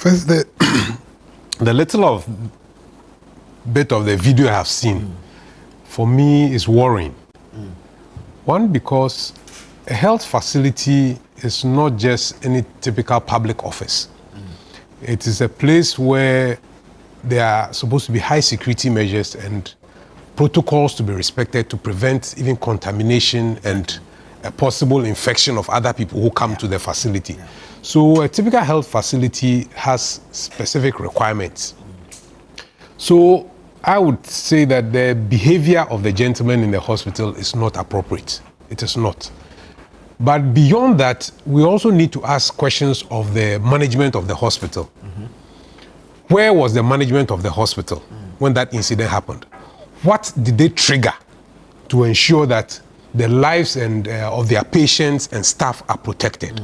First, the little bit of the video I have seen, for me, is worrying. One, because a health facility is not just any typical public office. It is a place where there are supposed to be high security measures and protocols to be respected to prevent even contamination and a possible infection of other people who come to the facility. So a typical health facility has specific requirements. So I would say that the behavior of the gentleman in the hospital is not appropriate. It is not. But beyond that, we also need to ask questions of the management of the hospital. Where was the management of the hospital when that incident happened? What did they trigger to ensure that the lives and of their patients and staff are protected?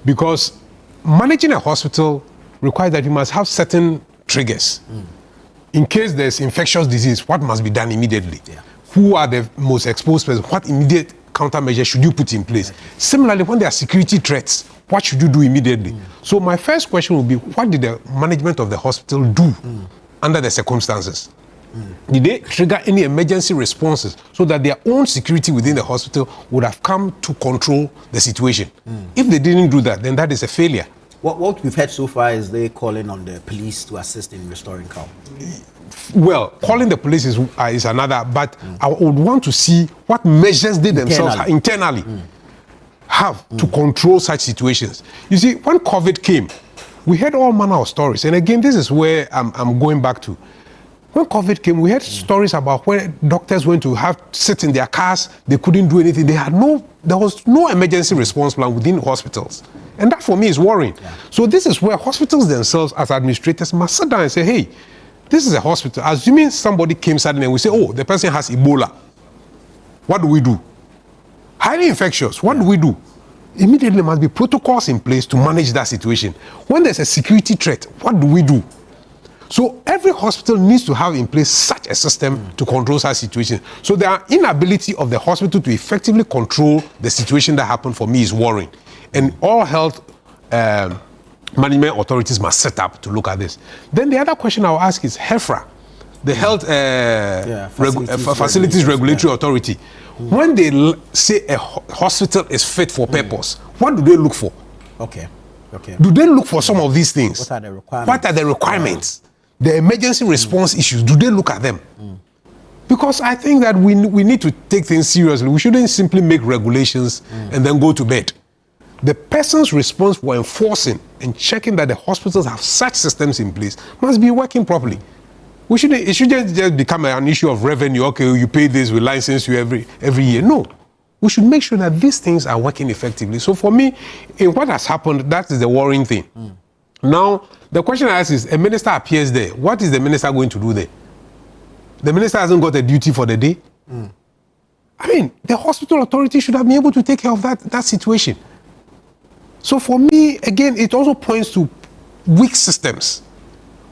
Because managing a hospital requires that you must have certain triggers. In case there's infectious disease, what must be done immediately? Who are the most exposed persons? What immediate countermeasures should you put in place? Similarly, when there are security threats, what should you do immediately? So my first question would be, what did the management of the hospital do under the circumstances? Did they trigger any emergency responses so that their own security within the hospital would have come to control the situation? If they didn't do that, then that is a failure. What we've heard so far is they calling on the police to assist in restoring calm. Well, calling the police is another, but I would want to see what measures they themselves internally have to control such situations. You see, when COVID came, we heard all manner of stories. And again, this is where I'm going back to. When COVID came, we heard stories about where doctors went to sit in their cars, they couldn't do anything. There was no emergency response plan within hospitals. And that for me is worrying. So this is where hospitals themselves as administrators must sit down and say, hey, this is a hospital. Assuming somebody came suddenly and we say, oh, the person has Ebola. What do we do? Highly infectious. What do we do? Immediately must be protocols in place to manage that situation. When there's a security threat, what do we do? So every hospital needs to have in place such a system to control such situations. So the inability of the hospital to effectively control the situation that happened for me is worrying. And all health management authorities must set up to look at this. Then the other question I'll ask is HEFRA, the Health Facilities Regulatory Authority. When they say a hospital is fit for purpose, what do they look for? Do they look for some of these things? What are the requirements? What are the requirements? The emergency response issues, do they look at them? Because I think that we need to take things seriously. We shouldn't simply make regulations and then go to bed. The person's response for enforcing and checking that the hospitals have such systems in place must be working properly. It shouldn't just become an issue of revenue. Okay, you pay this, we license you every year. No, we should make sure that these things are working effectively. So for me, in what has happened, that is the worrying thing. Now, the question I ask is, a minister appears there. What is the minister going to do there? The minister hasn't got a duty for the day. I mean, the hospital authority should have been able to take care of that situation. So for me, again, it also points to weak systems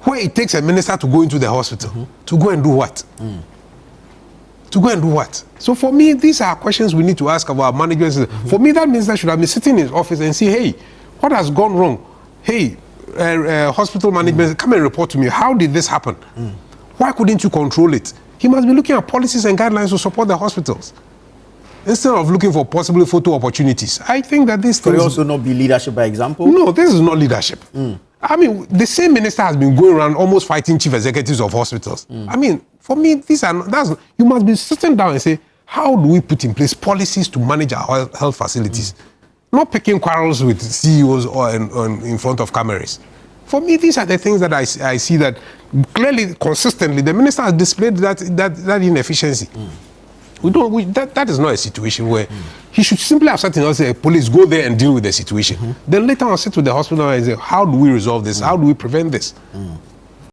where it takes a minister to go into the hospital to go and do what? To go and do what? So for me, these are questions we need to ask about management. For me, that minister should have been sitting in his office and say, hey, what has gone wrong? Hey, hospital management, come and report to me. How did this happen? Why couldn't you control it? He must be looking at policies and guidelines to support the hospitals instead of looking for possibly photo opportunities. I think that this could also not be leadership by example. No, this is not leadership. I mean, the same minister has been going around almost fighting chief executives of hospitals. I mean, for me, you must be sitting down and say, how do we put in place policies to manage our health facilities? Not picking quarrels with CEOs or in front of cameras. For me, these are the things that I see that clearly, consistently, the minister has displayed that inefficiency. That is not a situation where he should simply have something else, say, police, go there and deal with the situation. Then later on, sit with the hospital and say, how do we resolve this? How do we prevent this?